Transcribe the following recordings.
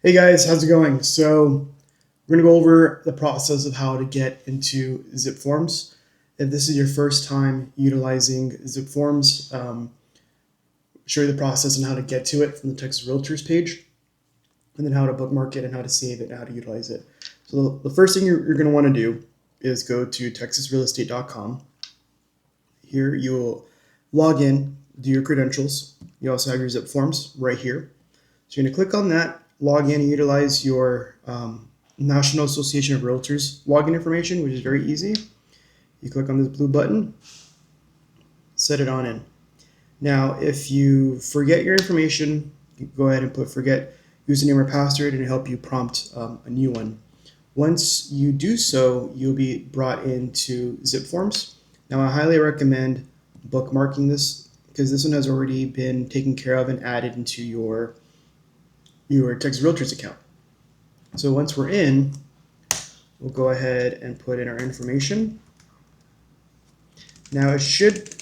Hey guys, how's it going? So we're going to go over the process of how to get into ZipForms. If this is your first time utilizing ZipForms, show you the process and how to get to it from the Texas Realtors page, and then how to bookmark it and how to save it and how to utilize it. So the first thing you're going to want to do is go to texasrealestate.com. Here you will log in, do your credentials. You also have your ZipForms right here. So you're going to click on that, log in, and utilize your National Association of Realtors login information, which is very easy. You click on this blue button, set it on in. Now, if you forget your information, you go ahead and put forget username or password, and it'll help you prompt a new one. Once you do so, you'll be brought into ZipForms. Now, I highly recommend bookmarking this because this one has already been taken care of and added into your Texas Realtors account. So once we're in, we'll go ahead and put in our information. Now it should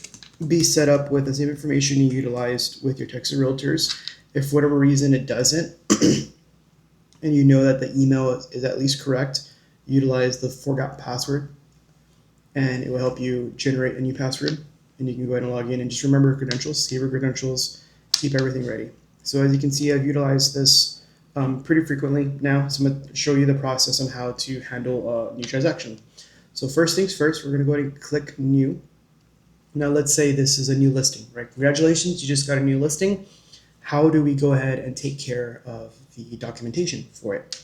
be set up with the same information you utilized with your Texas Realtors. If for whatever reason it doesn't, and you know that the email is at least correct, utilize the forgot password, and it will help you generate a new password. And you can go ahead and log in and just remember your credentials, save your credentials, keep everything ready. So as you can see, I've utilized this pretty frequently now. So I'm going to show you the process on how to handle a new transaction. So first things first, we're going to go ahead and click new. Now let's say this is a new listing, right? Congratulations, you just got a new listing. How do we go ahead and take care of the documentation for it?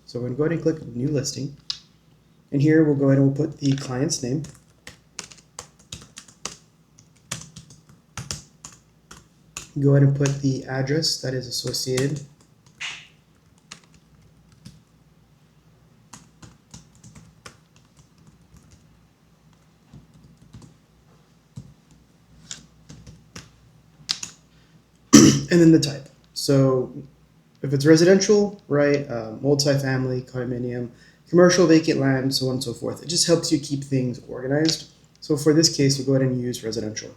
So we're going to go ahead and click new listing. And here we'll go ahead and we'll put the client's name. Go ahead and put the address that is associated. And then the type. So if it's residential, right, multifamily, condominium, commercial, vacant land, so on and so forth. It just helps you keep things organized. So for this case, we'll go ahead and use residential.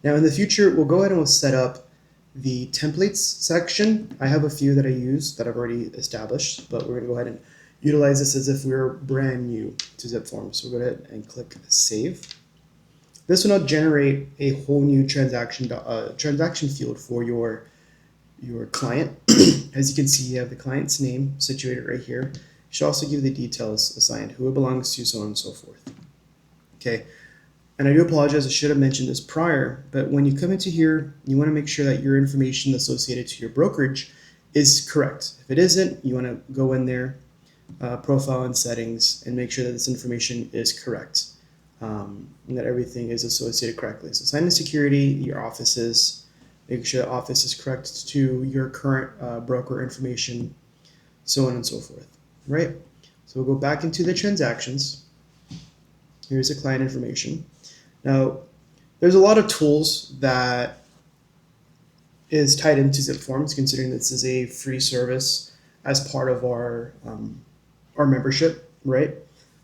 Now in the future, we'll go ahead and we'll set up the templates section. I have a few that I use that I've already established, but we're going to go ahead and utilize this as if we were brand new to ZipForms. So we'll go ahead and click save. This will now generate a whole new transaction field for your client. As you can see, you have the client's name situated right here. You should also give the details assigned, who it belongs to, so on and so forth. Okay, and I do apologize, I should have mentioned this prior, but when you come into here, you want to make sure that your information associated to your brokerage is correct. If it isn't, you want to go in there, profile and settings, and make sure that this information is correct, and that everything is associated correctly. So sign in security, your offices, make sure the office is correct to your current broker information, so on and so forth, right? So we'll go back into the transactions. Here's the client information. Now, there's a lot of tools that is tied into ZipForms, considering this is a free service as part of our membership, right?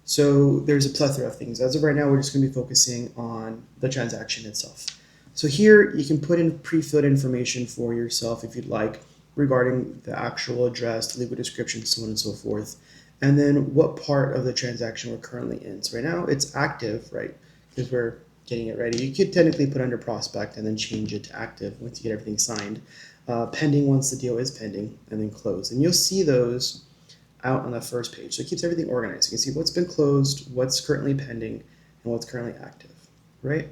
So there's a plethora of things. As of right now, we're just going to be focusing on the transaction itself. So here you can put in pre-filled information for yourself if you'd like, regarding the actual address, the legal description, so on and so forth. And then what part of the transaction we're currently in. So right now it's active, right? Because we're getting it ready. You could technically put under prospect and then change it to active once you get everything signed. Pending once the deal is pending, and then close. And you'll see those out on the first page. So it keeps everything organized. You can see what's been closed, what's currently pending, and what's currently active, right?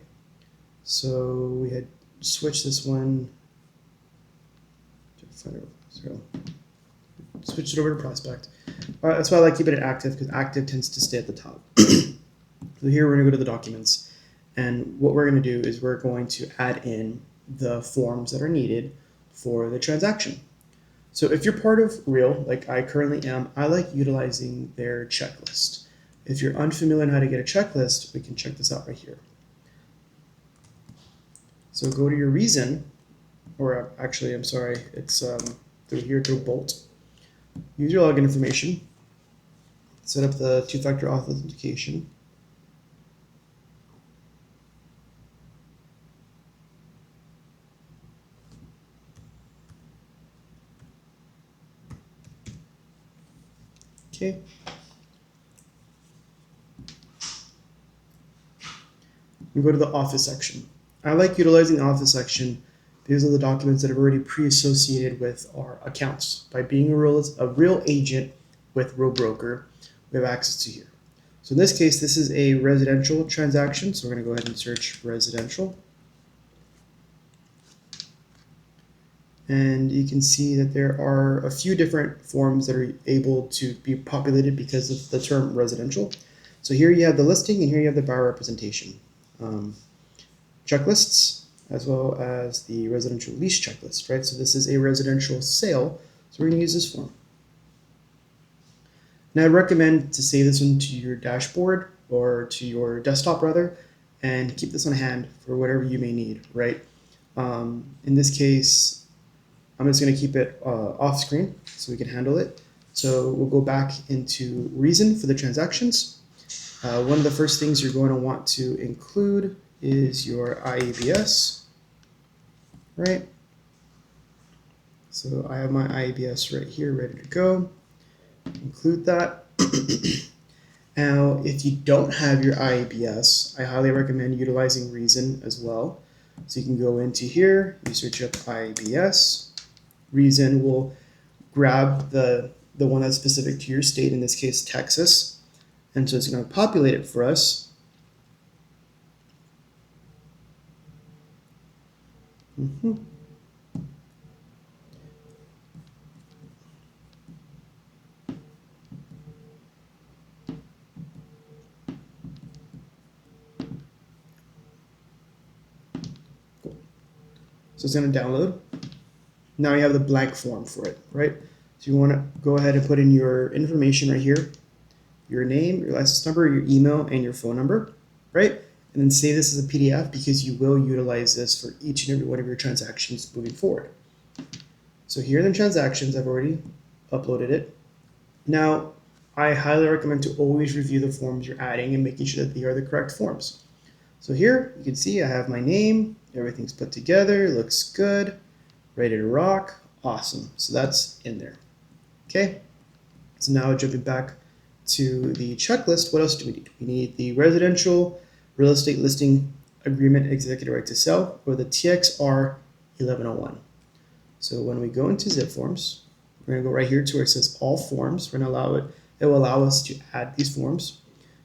So we had switched this one to switch it over to prospect. That's why I like keeping it active, because active tends to stay at the top. So here we're going to go to the documents, and what we're going to do is we're going to add in the forms that are needed for the transaction. So if you're part of Real, like I currently am, I like utilizing their checklist. If you're unfamiliar on how to get a checklist, we can check this out right here. So go to your reason, or actually, I'm sorry, it's through here through Bolt. Use your login information. Set up the two-factor authentication. Okay. We go to the office section. I like utilizing the office section because of the documents that are already pre-associated with our accounts. By being a real agent with Real Broker, we have access to here. So in this case, this is a residential transaction. So we're going to go ahead and search residential. And you can see that there are a few different forms that are able to be populated because of the term residential. So here you have the listing and here you have the buyer representation. Checklists, as well as the residential lease checklist, right? So this is a residential sale, so we're going to use this form. Now I'd recommend to save this one to your dashboard or to your desktop rather, and keep this on hand for whatever you may need, right? In this case, I'm just going to keep it off screen so we can handle it. So we'll go back into reason for the transactions. One of the first things you're going to want to include is your IABS, right? So I have my IABS right here ready to go. Include that. Now, if you don't have your IABS, I highly recommend utilizing Reason as well. So you can go into here, you search up IABS. Reason will grab the one that's specific to your state, in this case, Texas. And so it's going to populate it for us. Cool. So it's going to download. Now you have the blank form for it, right? So you want to go ahead and put in your information right here, your name, your license number, your email, and your phone number, right? And then save this as a PDF because you will utilize this for each and every one of your transactions moving forward. So here in the transactions, I've already uploaded it. Now, I highly recommend to always review the forms you're adding and making sure that they are the correct forms. So here you can see I have my name, everything's put together, looks good, ready to rock, awesome. So that's in there, okay? So now jumping back to the checklist, what else do we need? We need the residential real estate listing agreement executive right to sell, or the TXR 1101. So when we go into ZipForms, we're going to go right here to where it says all forms. We're going to allow it. It will allow us to add these forms.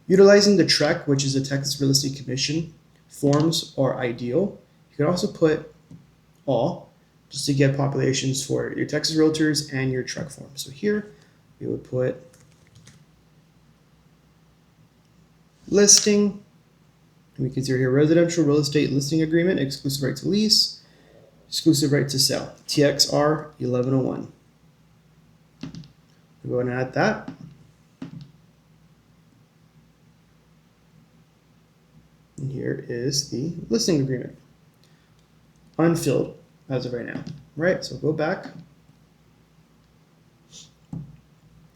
Utilizing the TREC, which is the Texas Real Estate Commission, forms are ideal. You can also put all, just to get populations for your Texas Realtors and your TREC forms. So here we would put listing. And we can see here residential real estate listing agreement, exclusive right to lease, exclusive right to sell, TXR 1101. We'll go ahead and add that. And here is the listing agreement. Unfilled as of right now, right? So go back.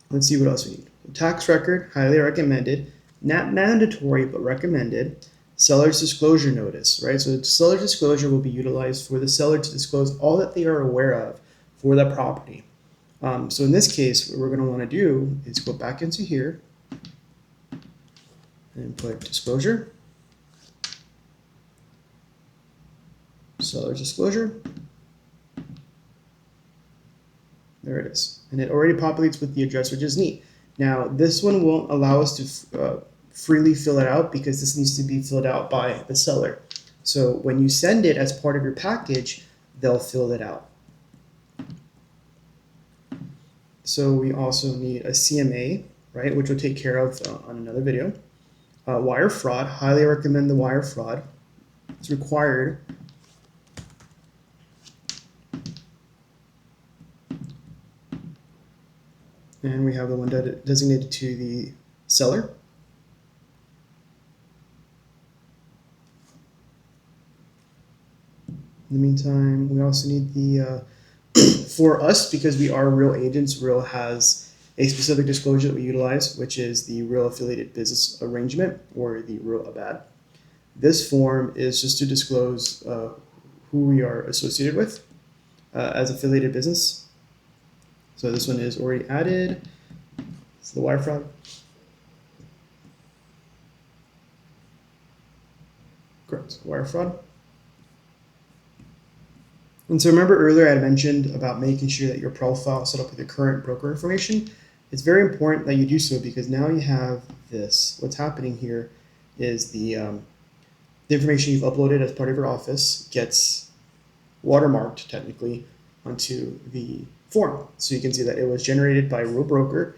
Let's see what else we need. Tax record, highly recommended. Not mandatory, but recommended. Seller's disclosure notice, right? So seller's disclosure will be utilized for the seller to disclose all that they are aware of for the property. So in this case, what we're going to want to do is go back into here and put disclosure, seller's disclosure. There it is. And it already populates with the address, which is neat. Now, this one won't allow us to freely fill it out because this needs to be filled out by the seller. So when you send it as part of your package, they'll fill it out. So we also need a CMA, right, which we'll take care of on another video. Wire fraud, highly recommend the wire fraud. It's required. And we have the one designated to the seller. In the meantime, we also need the, for us, because we are real agents, Real has a specific disclosure that we utilize, which is the Real Affiliated Business Arrangement, or the Real ABAD. This form is just to disclose who we are associated with as affiliated business. So this one is already added. So the wire fraud. Correct. Wire fraud. And so remember earlier I had mentioned about making sure that your profile is set up with your current broker information. It's very important that you do so because now you have this. What's happening here is the information you've uploaded as part of your office gets watermarked technically onto the form. So you can see that it was generated by a real broker,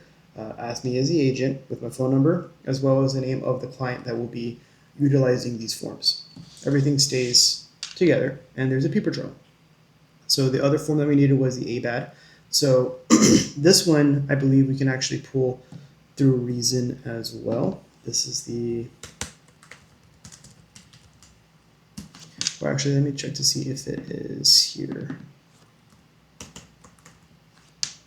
as me as the agent with my phone number, as well as the name of the client that will be utilizing these forms. Everything stays together and there's a paper trail. So the other form that we needed was the ABAD. So this one, I believe we can actually pull through Reason as well. This is the, well, actually, let me check to see if it is here.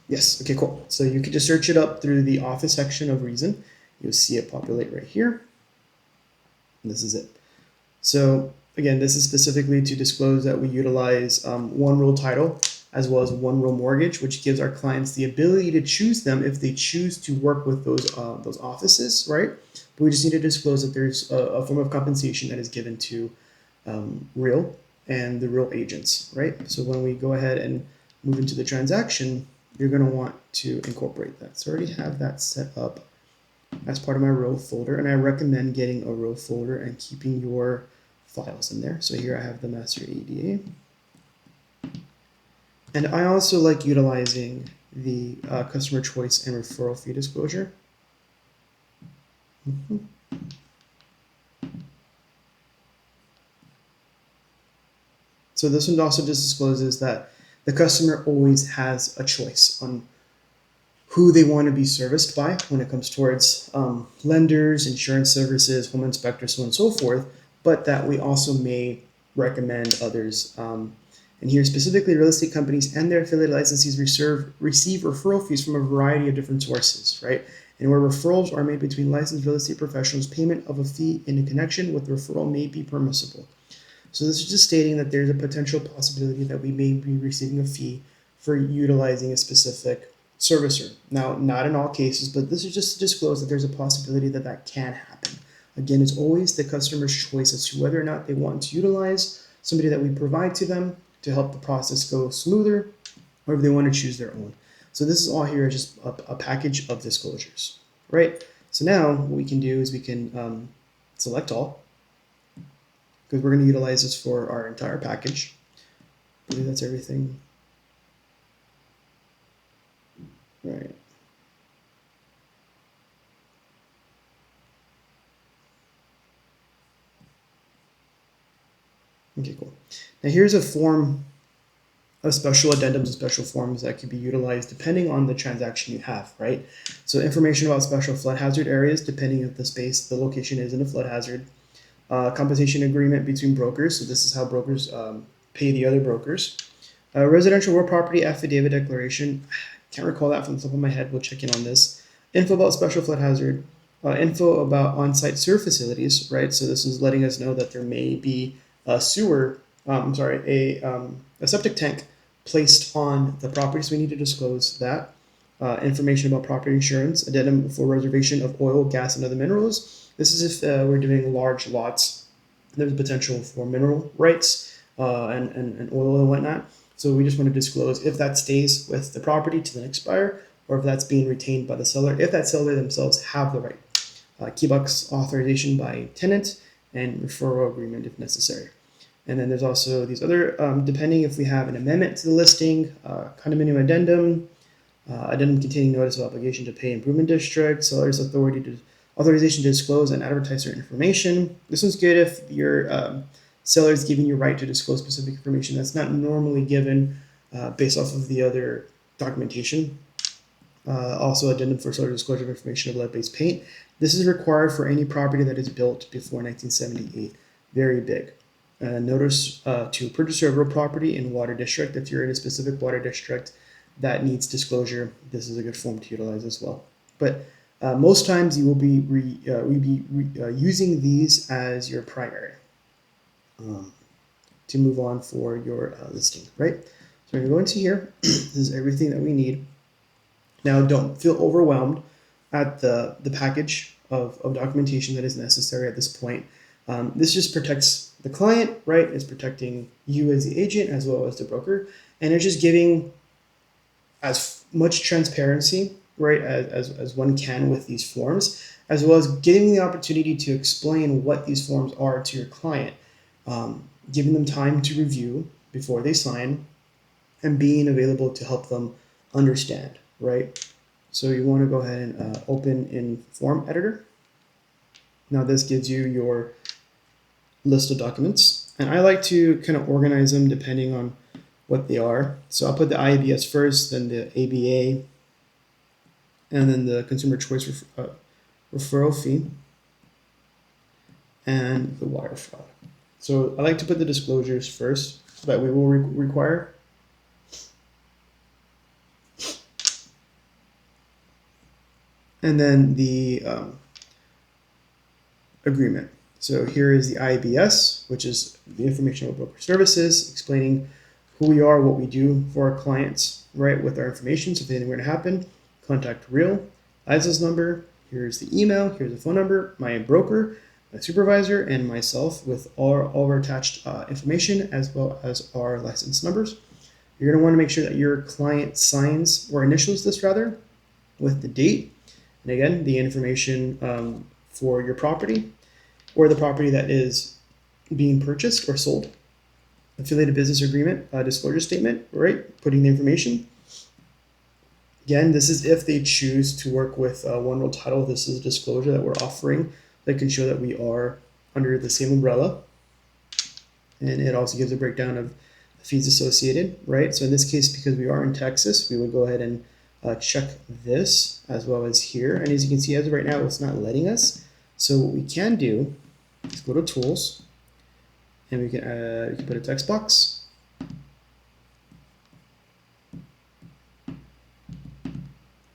Yes, okay, cool. So you can just search it up through the office section of Reason. You'll see it populate right here. And this is it. So again, this is specifically to disclose that we utilize one real title as well as one real mortgage, which gives our clients the ability to choose them if they choose to work with those offices, right? But we just need to disclose that there's a form of compensation that is given to real and the real agents, right? So when we go ahead and move into the transaction, you're going to want to incorporate that. So I already have that set up as part of my row folder, and I recommend getting a row folder and keeping your files in there. So here I have the master ADA, and I also like utilizing the customer choice and referral fee disclosure. So this one also just discloses that the customer always has a choice on who they want to be serviced by when it comes towards lenders, insurance services, home inspectors, so on and so forth, but that we also may recommend others. And here specifically, real estate companies and their affiliate licensees receive referral fees from a variety of different sources, right? And where referrals are made between licensed real estate professionals, payment of a fee in connection with referral may be permissible. So this is just stating that there's a potential possibility that we may be receiving a fee for utilizing a specific servicer. Now, not in all cases, but this is just to disclose that there's a possibility that that can happen. Again, it's always the customer's choice as to whether or not they want to utilize somebody that we provide to them to help the process go smoother, or if they want to choose their own. So this is all here just a package of disclosures, right? So now what we can do is we can select all, because we're going to utilize this for our entire package. I believe that's everything. Right. Okay, cool. Now here's a form of special addendums and special forms that could be utilized depending on the transaction you have, right? So information about special flood hazard areas, depending if the location is in a flood hazard. Compensation agreement between brokers. So this is how brokers pay the other brokers. Residential real property affidavit declaration. Can't recall that from the top of my head. We'll check in on this. Info about special flood hazard. Info about on-site sewer facilities, right? So this is letting us know that there may be a a septic tank placed on the property, so we need to disclose that. Information about property insurance, addendum for reservation of oil, gas, and other minerals. This is if we're doing large lots. There's potential for mineral rights and oil and whatnot. So we just want to disclose if that stays with the property to the next buyer, or if that's being retained by the seller, if that seller themselves have the right. Key box authorization by tenant and referral agreement if necessary. And then there's also these other, depending if we have an amendment to the listing, condominium addendum, addendum containing notice of obligation to pay improvement district, seller's authorization to disclose and advertise certain information. This one's good if your seller is giving you right to disclose specific information that's not normally given based off of the other documentation. Also, addendum for seller disclosure of information of lead-based paint. This is required for any property that is built before 1978. Very big. Notice to purchaser of real property in water district. If you're in a specific water district that needs disclosure, this is a good form to utilize as well. But most times you will be using these as your primary to move on for your listing, right? So we're going to go into here. This is everything that we need. Now, don't feel overwhelmed at the package of documentation that is necessary at this point. This just protects the client, right? It's protecting you as the agent as well as the broker, and it's just giving as much transparency, right, as one can with these forms, as well as giving the opportunity to explain what these forms are to your client, giving them time to review before they sign, and being available to help them understand, right? So you want to go ahead and open in Form Editor. Now this gives you your list of documents, and I like to kind of organize them depending on what they are. So I'll put the IABS first, then the ABA, and then the Consumer Choice Referral Fee, and the wire fraud. So I like to put the disclosures first that we will require. And then the agreement. So here is the IABS, which is the information about broker services, explaining who we are, what we do for our clients, right, with our information. So if anything were to happen, contact Real, license number, here's the email, here's the phone number, my broker, my supervisor, and myself with all of our attached information as well as our license numbers. You're going to want to make sure that your client signs or initials this rather with the date. And again, the information for your property or the property that is being purchased or sold. Affiliated business agreement, disclosure statement, right? Putting the information. Again, this is if they choose to work with One World Title. This is a disclosure that we're offering that can show that we are under the same umbrella. And it also gives a breakdown of the fees associated, right? So in this case, because we are in Texas, we would go ahead and check this as well as here. And as you can see, as of right now, it's not letting us. So what we can do is go to Tools, and we can put a text box.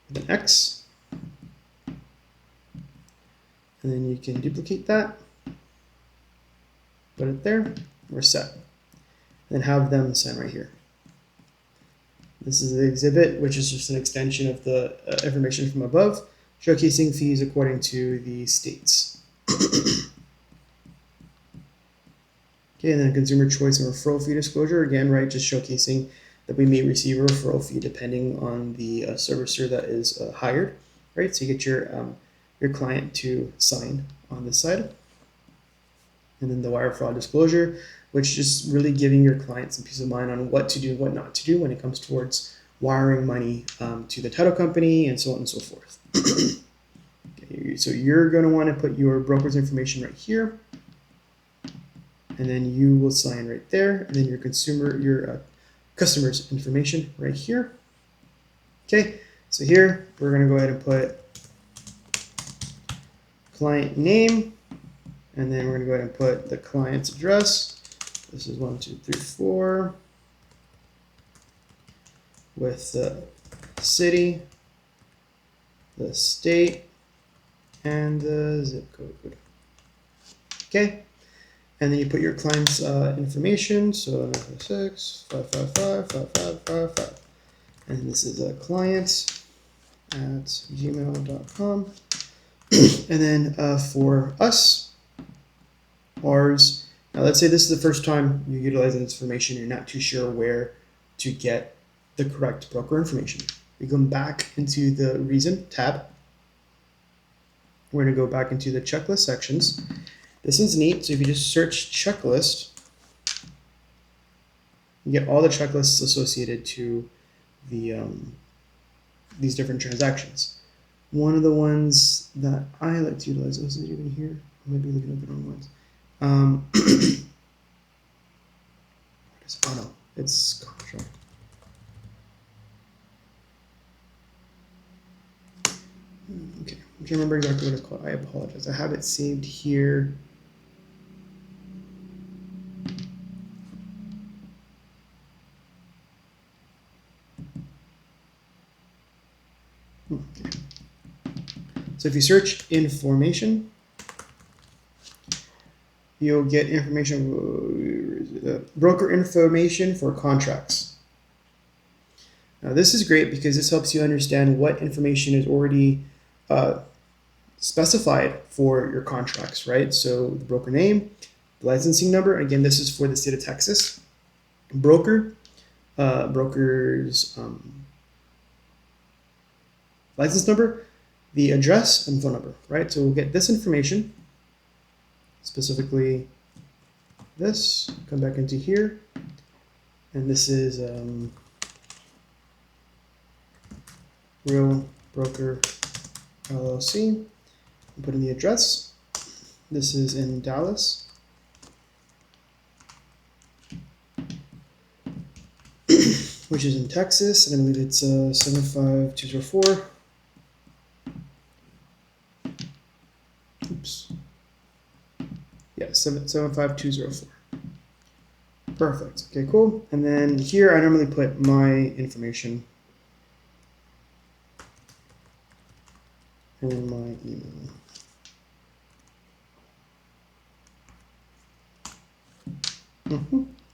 With an X. And then you can duplicate that. Put it there. We're set. And have them sign right here. This is the exhibit, which is just an extension of the information from above, showcasing fees according to the states. Okay, and then consumer choice and referral fee disclosure, again, right, just showcasing that we may receive a referral fee depending on the servicer that is hired, right? So you get your client to sign on this side. And then the wire fraud disclosure, which is really giving your client some peace of mind on what to do, what not to do when it comes towards wiring money to the title company and so on and so forth. Okay, so you're going to want to put your broker's information right here, and then you will sign right there, and then your customer's information right here. Okay, so here we're going to go ahead and put client name, and then we're going to go ahead and put the client's address. This is 1, 2, 3, 4 with the city, the state, and the zip code. Okay, and then you put your client's information. So 956 555 5555, and this is a client at gmail.com. And then for us, ours. Now let's say this is the first time you're utilizing this information. You're not too sure where to get the correct broker information. We come back into the Reason tab. We're going to go back into the checklist sections. This one's neat. So if you just search checklist, you get all the checklists associated to the these different transactions. One of the ones that I like to utilize, is it even here? I might be looking at the wrong ones. Oh no, it's contract. Okay, I'm trying to remember exactly what it's called. I apologize. I have it saved here. Okay. So if you search information, you'll get information, broker information for contracts. Now this is great because this helps you understand what information is already uh, specified for your contracts, right? So the broker name, the licensing number. Again, this is for the state of Texas. Broker's license number, the address, and phone number, right? So we'll get this information, specifically this, come back into here, and this is Real Broker LLC. Put in the address. This is in Dallas. Which is in Texas, and I believe it's 75204. Oops. Yeah, 75204. Perfect. Okay, cool. And then here I normally put my information and my email.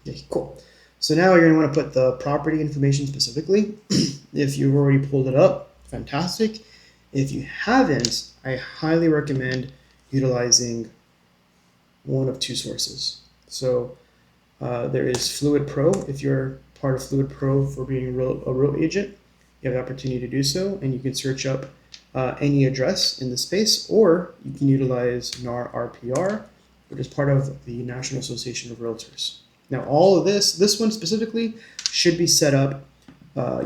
Okay, cool. So now you're going to want to put the property information specifically. If you've already pulled it up, fantastic. If you haven't, I highly recommend utilizing one of two sources. So there is Fluid Pro. If you're part of Fluid Pro for being a real agent, you have the opportunity to do so, and you can search up any address in the space, or you can utilize NAR RPR, which is part of the National Association of Realtors. Now, all of this one specifically should be set up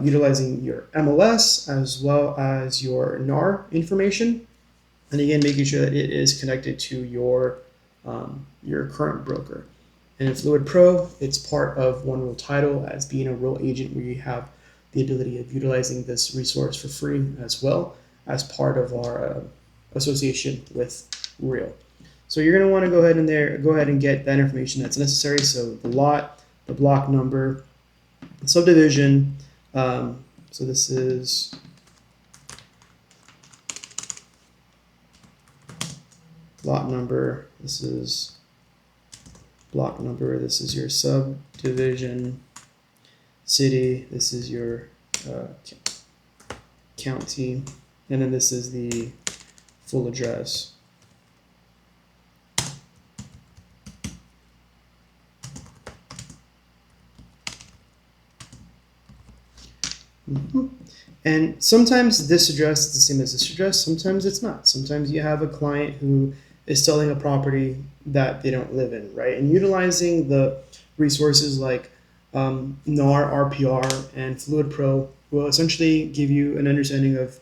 utilizing your MLS as well as your NAR information, and again, making sure that it is connected to your current broker. And in Fluid Pro, it's part of One Real Title as being a real agent, where you have the ability of utilizing this resource for free as well as part of our association with Real. So you're going to want to go ahead and get that information that's necessary. So the lot, the block number, the subdivision. So this is lot number. This is block number. This is your subdivision. City. This is your county, and then this is the full address. And sometimes this address is the same as this address, sometimes it's not. Sometimes you have a client who is selling a property that they don't live in, right? And utilizing the resources like NAR, RPR, and Fluid Pro will essentially give you an understanding of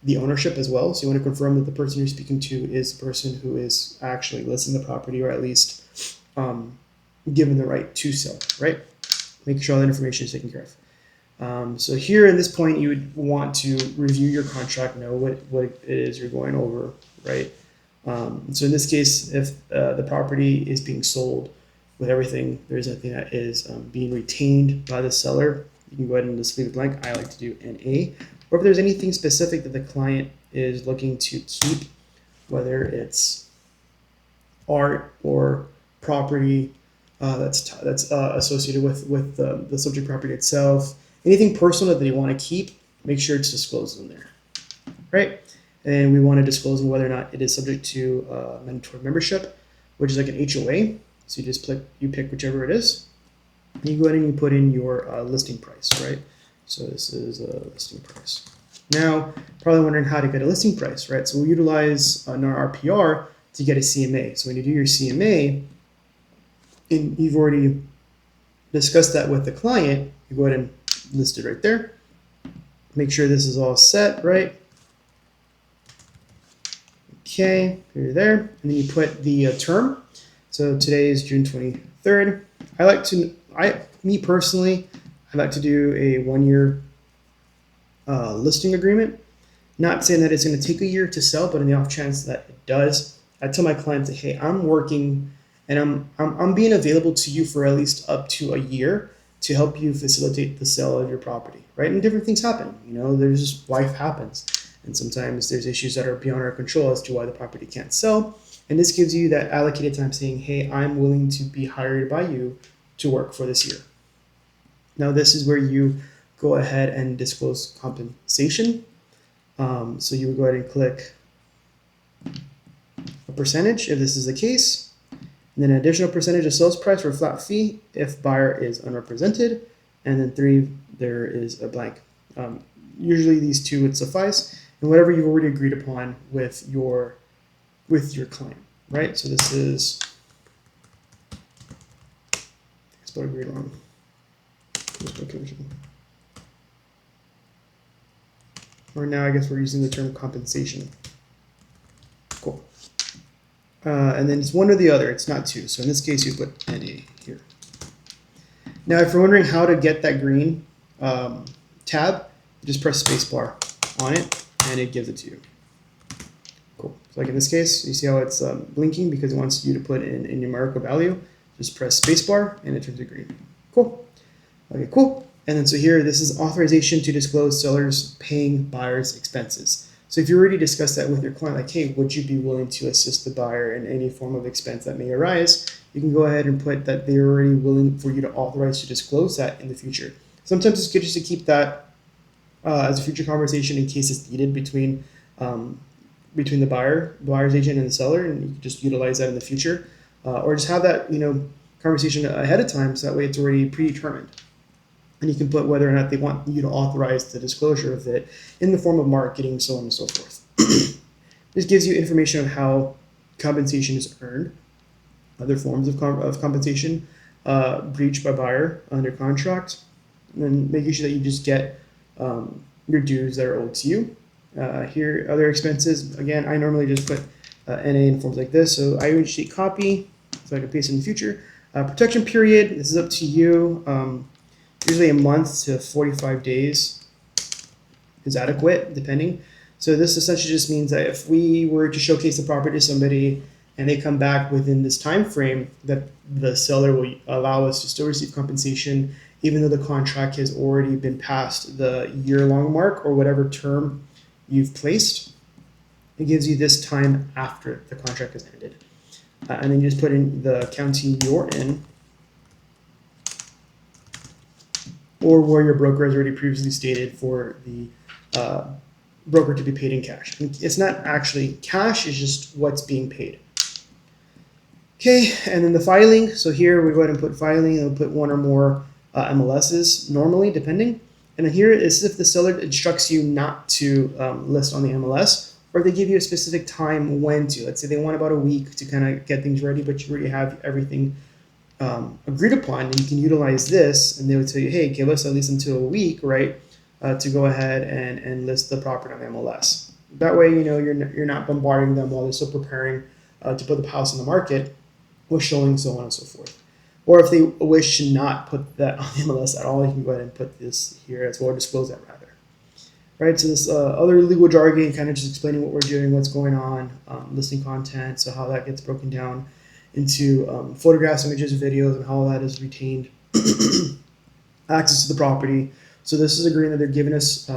the ownership as well. So you want to confirm that the person you're speaking to is the person who is actually listing the property, or at least given the right to sell, right? Make sure all that information is taken care of. So here in this point, you would want to review your contract, know what it is you're going over, right? So in this case, if the property is being sold with everything, there's nothing that is being retained by the seller, you can go ahead and just leave it blank. I like to do NA. Or if there's anything specific that the client is looking to keep, whether it's art or property that's associated with the subject property itself, anything personal that they want to keep, make sure it's disclosed in there, right? And we want to disclose whether or not it is subject to mandatory membership, which is like an HOA. So you just pick whichever it is. And you go ahead and you put in your listing price, right? So this is a listing price. Now, probably wondering how to get a listing price, right? So we'll utilize NAR RPR to get a CMA. So when you do your CMA, and you've already discussed that with the client, you go ahead and list it right there. Make sure this is all set, right? Okay, here you're there. And then you put the term. So today is June 23rd. Me personally, I like to do a 1-year listing agreement. Not saying that it's going to take a year to sell, but in the off chance that it does, I tell my clients that, hey, I'm working and I'm being available to you for at least up to a year to help you facilitate the sale of your property, right? And different things happen. You know, there's just life happens. And sometimes there's issues that are beyond our control as to why the property can't sell. And this gives you that allocated time saying, hey, I'm willing to be hired by you to work for this year. Now, this is where you go ahead and disclose compensation. So you would go ahead and click a percentage if this is the case, and then an additional percentage of sales price for a flat fee if buyer is unrepresented, and then 3, there is a blank. Usually these 2 would suffice, and whatever you've already agreed upon with your client, right? So this is, I spelled agreed wrong. Or now I guess we're using the term compensation. Cool. And then it's one or the other, it's not 2. So in this case, you put NA here. Now, if you're wondering how to get that green tab, just press spacebar on it, and it gives it to you. Cool. So like in this case, you see how it's blinking because it wants you to put in a numerical value. Just press spacebar, and it turns to green. Cool. Okay, cool. And then so here, this is authorization to disclose sellers paying buyers' expenses. So if you already discussed that with your client, like, hey, would you be willing to assist the buyer in any form of expense that may arise? You can go ahead and put that they're already willing for you to authorize to disclose that in the future. Sometimes it's good just to keep that as a future conversation in case it's needed between the buyer's agent and the seller, and you can just utilize that in the future, or just have that conversation ahead of time, so that way it's already predetermined. And you can put whether or not they want you to authorize the disclosure of it in the form of marketing, so on and so forth. This gives you information on how compensation is earned, other forms of compensation, breached by buyer under contract, and then making sure that you just get your dues that are owed to you. Here, other expenses. Again, I normally just put NA in forms like this, so I would just copy so I can paste it in the future. Protection period, this is up to you. Usually a month to 45 days is adequate, depending. So this essentially just means that if we were to showcase the property to somebody and they come back within this time frame, that the seller will allow us to still receive compensation, even though the contract has already been past the year-long mark or whatever term you've placed. It gives you this time after the contract has ended. And then you just put in the county you're in, or where your broker has already previously stated for the broker to be paid in cash. And it's not actually cash, it's just what's being paid. Okay, and then the filing. So here we go ahead and put filing, and we'll put 1 or more MLSs normally, depending. And then here is if the seller instructs you not to list on the MLS, or they give you a specific time when to. Let's say they want about a week to kind of get things ready, but you already have everything agreed upon, and you can utilize this, and they would tell you, hey, give us at least until a week, right, to go ahead and list the property on MLS. That way, you're not bombarding them while they're still preparing to put the house on the market with showing, so on and so forth. Or if they wish to not put that on the MLS at all, you can go ahead and put this here as well, or disclose that rather. Right, so this other legal jargon, kind of just explaining what we're doing, what's going on, listing content, so how that gets broken down into photographs, images, videos, and how all that is retained. Access to the property. So this is agreeing that they're giving us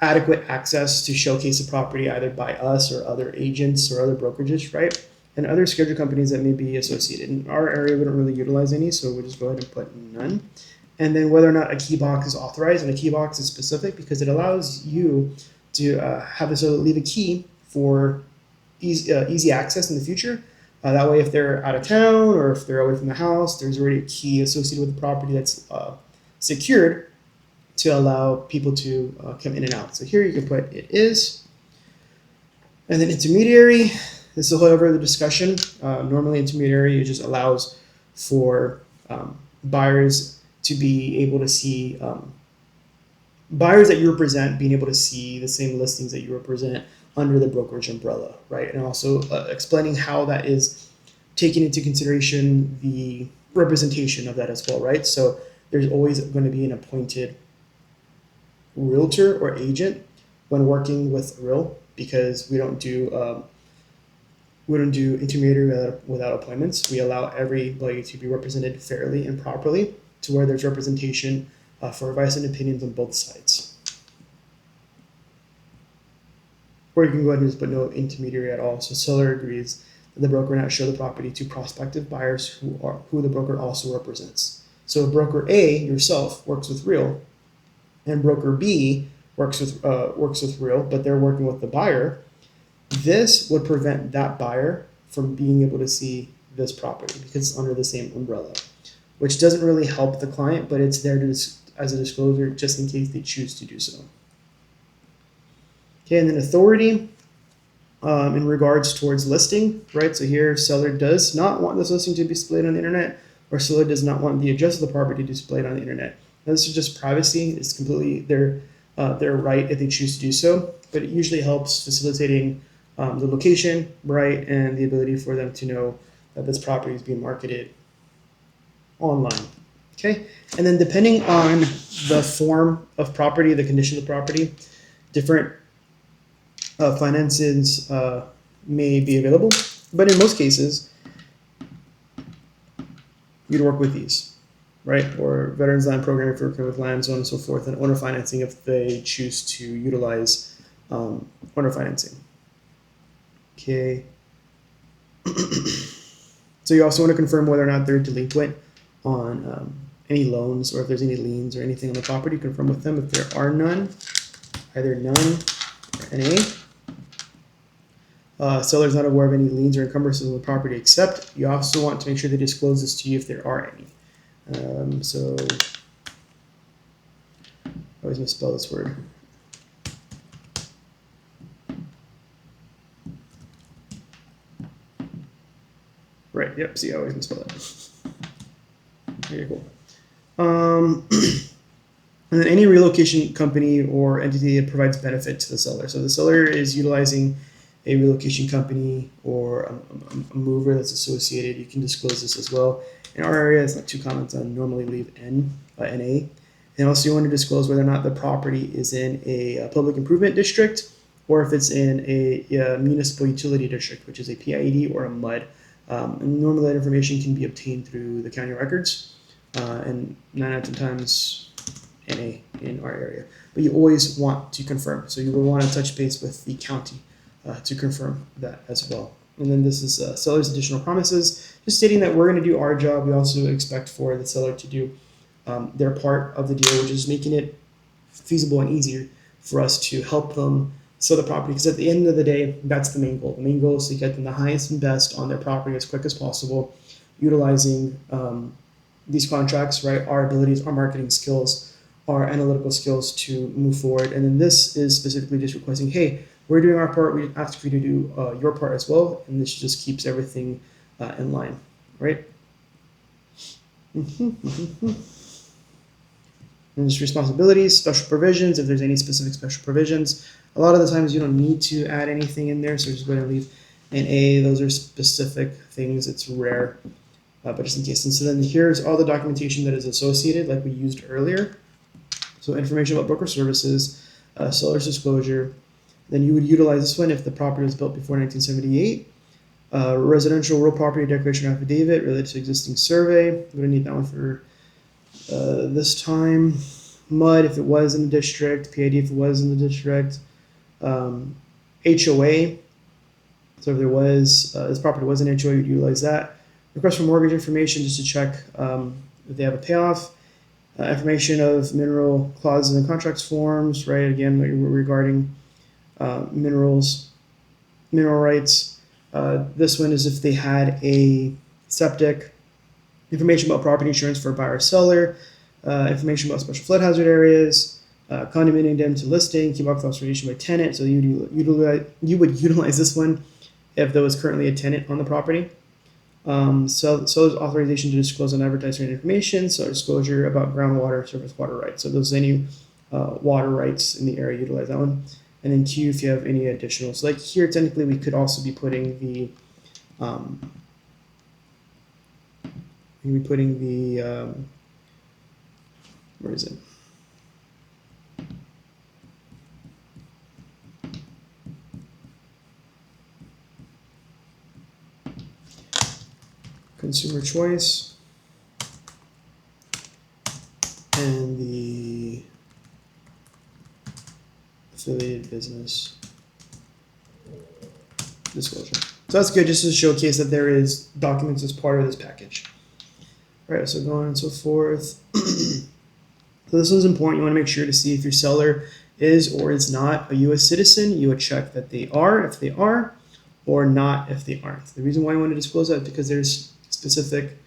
adequate access to showcase the property either by us or other agents or other brokerages, right? And other schedule companies that may be associated. In our area, we don't really utilize any, so we'll just go ahead and put none. And then whether or not a key box is authorized, and a key box is specific because it allows you to have this leave a key for easy access in the future. That way, if they're out of town or if they're away from the house, there's already a key associated with the property that's secured to allow people to come in and out. So here you can put it is. And then intermediary, this is a whole other discussion. Normally intermediary, it just allows for buyers to be able to see, buyers that you represent being able to see the same listings that you represent under the brokerage umbrella, right? And also explaining how that is taking into consideration the representation of that as well, right? So there's always going to be an appointed realtor or agent when working with real, because we don't do intermediary without appointments. We allow everybody to be represented fairly and properly to where there's representation for advice and opinions on both sides. Or you can go ahead and just put no intermediary at all. So seller agrees that the broker not show the property to prospective buyers who the broker also represents. So broker A, yourself, works with real, and broker B works with Real, but they're working with the buyer, this would prevent that buyer from being able to see this property because it's under the same umbrella, which doesn't really help the client, but it's there as a disclosure just in case they choose to do so. Okay, and then authority in regards towards listing, right? So here, seller does not want this listing to be displayed on the internet, or seller does not want the address of the property displayed on the internet. Now, this is just privacy. It's completely their right if they choose to do so, but it usually helps facilitating the location, right, and the ability for them to know that this property is being marketed online. Okay, and then depending on the form of property, the condition of the property, different finances may be available, but in most cases, you'd work with these, right? Or Veterans Land Program for with land, so on and so forth, and owner financing if they choose to utilize owner financing. Okay. So you also want to confirm whether or not they're delinquent on any loans or if there's any liens or anything on the property. Confirm with them if there are none, either none or NA. Seller's not aware of any liens or encumbrances on the property except. You also want to make sure they disclose this to you if there are any. So I always misspell this word. Right, yep, see, I always misspell it. Okay, cool. And then any relocation company or entity that provides benefit to the seller. So the seller is utilizing a relocation company or a mover that's associated. You can disclose this as well. In our area, it's not too common, so I normally leave NA. And also you want to disclose whether or not the property is in a public improvement district or if it's in a municipal utility district, which is a PID or a MUD. And normally that information can be obtained through the county records, and 9 out of 10 times NA in our area. But you always want to confirm. So you will want to touch base with the county to confirm that as well. And then this is seller's additional promises, just stating that we're going to do our job. We also expect for the seller to do their part of the deal, which is making it feasible and easier for us to help them sell the property, because at the end of the day, that's the main goal. The main goal is to get them the highest and best on their property as quick as possible, utilizing these contracts, right? Our abilities, our marketing skills, our analytical skills to move forward. And then this is specifically just requesting, hey, we're doing our part. We ask for you to do your part as well. And this just keeps everything in line, right? And just responsibilities, special provisions, if there's any specific special provisions. A lot of the times you don't need to add anything in there, so just go ahead and leave an A. Those are specific things. It's rare, but just in case. And so then here's all the documentation that is associated, like we used earlier. So information about broker services, seller's disclosure. Then you would utilize this one if the property was built before 1978. Residential real property declaration affidavit related to existing survey. We're going to need that one for this time. MUD if it was in the district. PID if it was in the district. HOA. So if there was, this property was an HOA, you'd utilize that. Request for mortgage information just to check if they have a payoff. Information of mineral clauses and contracts forms, right? Again, regarding mineral rights. This one is if they had a septic. Information about property insurance for buyer or seller. Information about special flood hazard areas. Condominium indemnity listing, key box observation by tenant. So you would utilize this one if there was currently a tenant on the property. Seller's authorization to disclose and advertise certain information. So disclosure about groundwater, surface water rights. So those any water rights in the area, utilize that one. And then Q if you have any additional. So like here, technically we could also be putting the where is it? Consumer choice and the affiliated business disclosure. So that's good, just to showcase that there is documents as part of this package. All right, so going and so forth. So this one's important. You want to make sure to see if your seller is or is not a U.S. citizen, you would check that they are if they are, or not if they aren't. The reason why I want to disclose that is because there's specific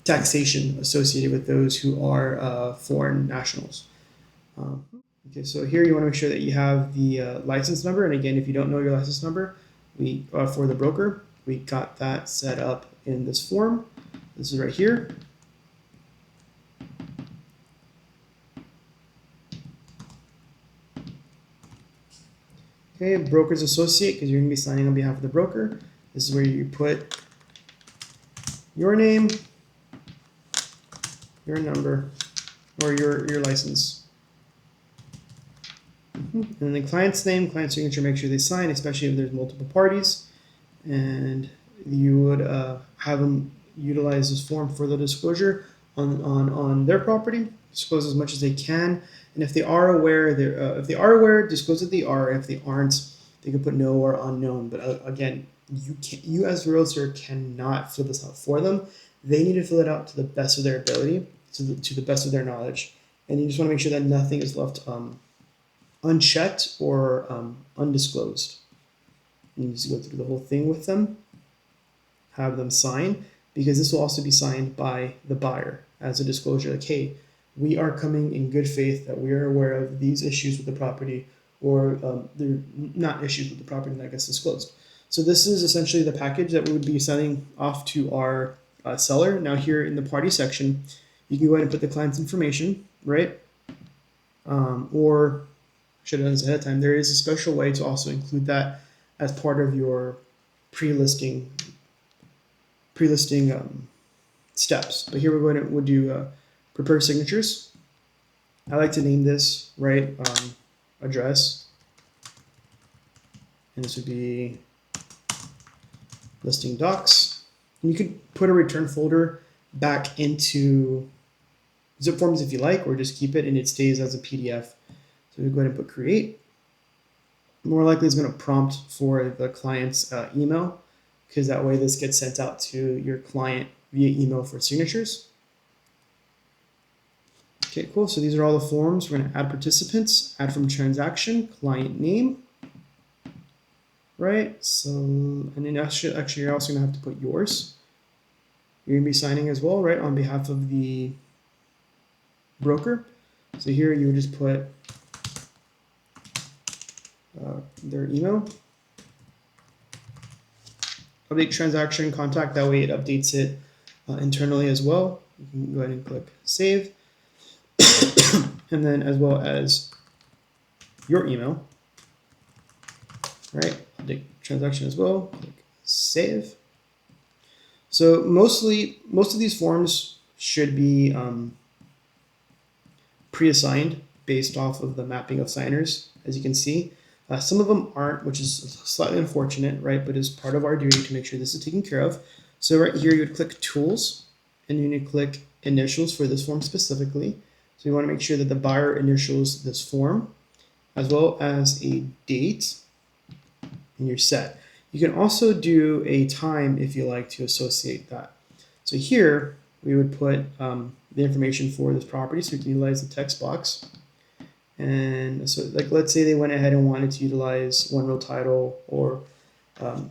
taxation associated with those who are foreign nationals. Okay, so here you want to make sure that you have the license number. And again, if you don't know your license number, we for the broker, we got that set up in this form. This is right here. Okay, broker's associate, because you're going to be signing on behalf of the broker. This is where you put your name, your number, or your license. And then the client's name, client signature, make sure they sign, especially if there's multiple parties. And you would have them utilize this form for the disclosure on their property, disclose as much as they can. And if they are aware, if they are aware, disclose that they are. If they aren't, they can put no or unknown. But again, you as a realtor cannot fill this out for them. They need to fill it out to the best of their ability, to the best of their knowledge. And you just want to make sure that nothing is left unchecked or undisclosed. And you just go through the whole thing with them, have them sign, because this will also be signed by the buyer as a disclosure, like, hey, we are coming in good faith that we are aware of these issues with the property, or they're not issues with the property that gets disclosed. So this is essentially the package that we would be sending off to our seller. Now here in the party section, you can go ahead and put the client's information, right? Or should have done this ahead of time. There is a special way to also include that as part of your pre-listing steps. But here we'll do prepare signatures. I like to name this, right, address, and this would be listing docs. And you could put a return folder back into ZipForms if you like, or just keep it and it stays as a PDF. So we go ahead and put create. More likely it's going to prompt for the client's email, because that way this gets sent out to your client via email for signatures. Okay, cool. So these are all the forms. We're going to add participants, add from transaction, client name, right? So, and then actually you're also going to have to put yours. You're going to be signing as well, right, on behalf of the broker. So here you would just put their email, update transaction contact, that way it updates it internally as well. You can go ahead and click save. And then as well as your email, right? Update transaction as well, click save. So most of these forms should be pre-assigned based off of the mapping of signers, as you can see. Some of them aren't, which is slightly unfortunate, right? But it's part of our duty to make sure this is taken care of. So right here, you would click Tools, and you need to click Initials for this form specifically. So you want to make sure that the buyer initials this form, as well as a date, and you're set. You can also do a time if you like to associate that. So here, we would put the information for this property, so we can utilize the text box. And so, like, let's say they went ahead and wanted to utilize One Real Title, or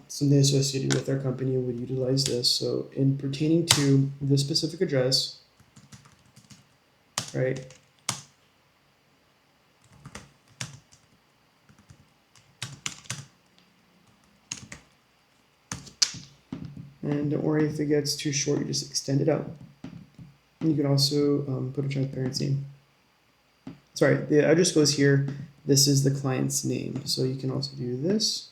something associated with our company would utilize this. So in pertaining to this specific address, right, and don't worry if it gets too short, you just extend it out. And you can also put a transparency. Sorry, the address goes here. This is the client's name. So you can also do this,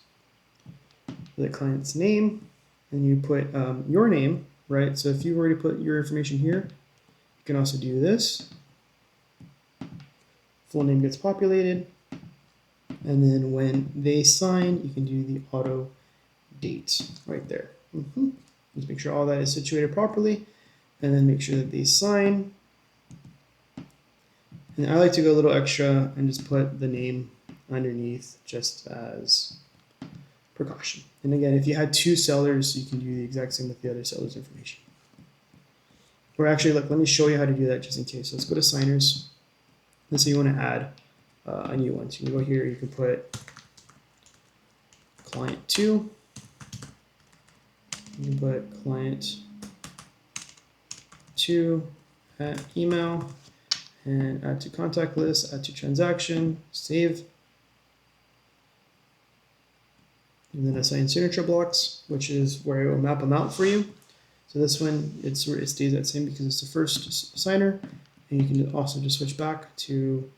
the client's name, and you put your name, right? So if you've already put your information here, you can also do this. Full name gets populated. And then when they sign, you can do the auto date right there. Just make sure all that is situated properly, and then make sure that they sign. And I like to go a little extra and just put the name underneath just as precaution. And again, if you had two sellers, you can do the exact same with the other seller's information. Or actually, look, let me show you how to do that just in case. So let's go to signers. Let's say you want to add a new one. So you can go here, you can put client 2, you can put client 2 at email, and add to contact list, add to transaction, save, and then assign signature blocks, which is where it will map them out for you. So this one, it stays that same because it's the first signer, and you can also just switch back to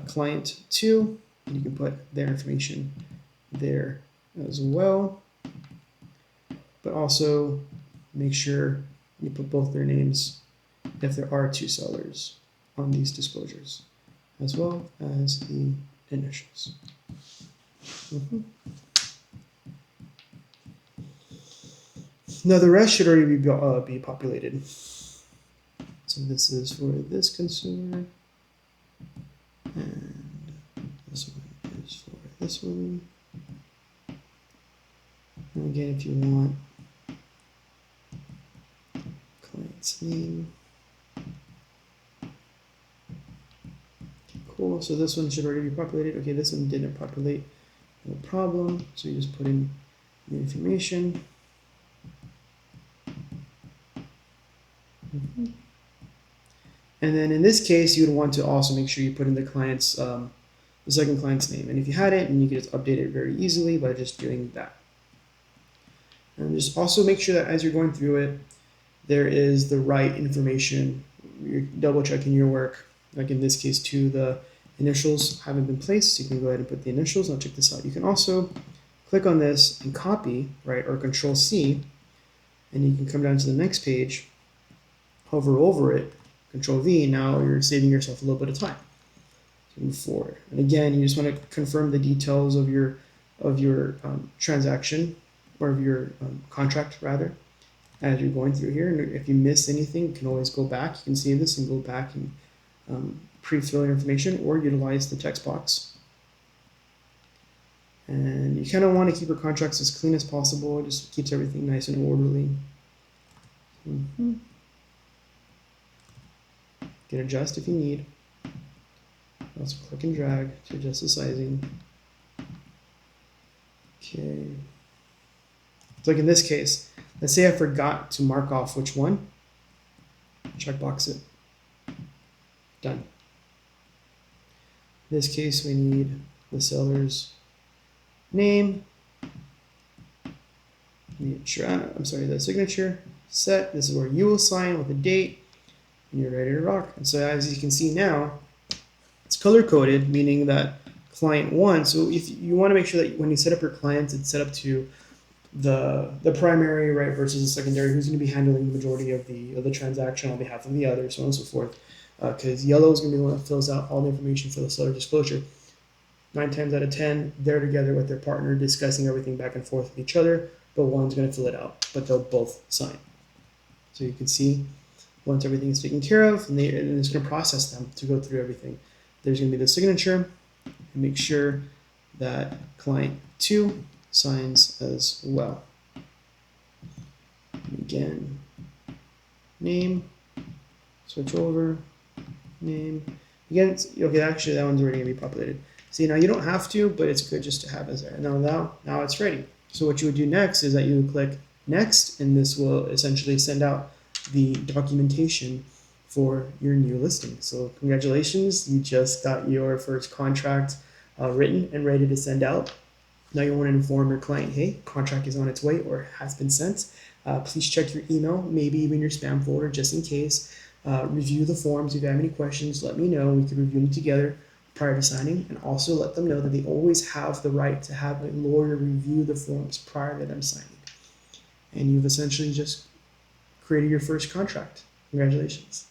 client 2, and you can put their information there as well. But also make sure you put both their names if there are 2 sellers on these disclosures, as well as the initials. Now the rest should already be populated. So this is for this consumer, and this one is for this one. And again, if you want client's name. Cool, so this one should already be populated. Okay, this one didn't populate, no problem. So you just put in the information. And then in this case, you would want to also make sure you put in the client's, the second client's name. And if you had it, and you could just update it very easily by just doing that. And just also make sure that as you're going through it, there is the right information. You're double checking your work. Like in this case, too, the initials haven't been placed, so you can go ahead and put the initials. Now check this out. You can also click on this and copy, right, or Control C, and you can come down to the next page, hover over it, Control V. Now you're saving yourself a little bit of time. So move forward. And again, you just want to confirm the details of your transaction, or of your contract rather, as you're going through here. And if you miss anything, you can always go back. You can save this and go back and pre-fill your information, or utilize the text box. And you kind of want to keep your contracts as clean as possible. It just keeps everything nice and orderly. You can adjust if you need. Also click and drag to adjust the sizing. Okay. So like in this case, let's say I forgot to mark off which one. Checkbox it. Done. In this case, we need the seller's name. The signature set. This is where you will sign with a date, and you're ready to rock. And so as you can see now, it's color coded, meaning that client 1. So if you want to make sure that when you set up your clients, it's set up to the primary, right, versus the secondary, who's going to be handling the majority of the transaction on behalf of the other, so on and so forth. Because yellow is going to be the one that fills out all the information for the seller disclosure. 9 times out of 10, they're together with their partner discussing everything back and forth with each other, but one's going to fill it out, but they'll both sign. So you can see once everything is taken care of, and it's going to process them to go through everything. There's going to be the signature, and make sure that client 2 signs as well. Again, name, switch over, name. Again, okay, actually that one's already going to be populated. See, now you don't have to, but it's good just to have as there. Now it's ready. So what you would do next is that you would click next, and this will essentially send out the documentation for your new listing. So congratulations, you just got your first contract written and ready to send out. Now you want to inform your client, hey, contract is on its way or has been sent. Please check your email, maybe even your spam folder, just in case. Review the forms. If you have any questions, let me know. We can review them together prior to signing, and also let them know that they always have the right to have a lawyer review the forms prior to them signing. And you've essentially just created your first contract. Congratulations.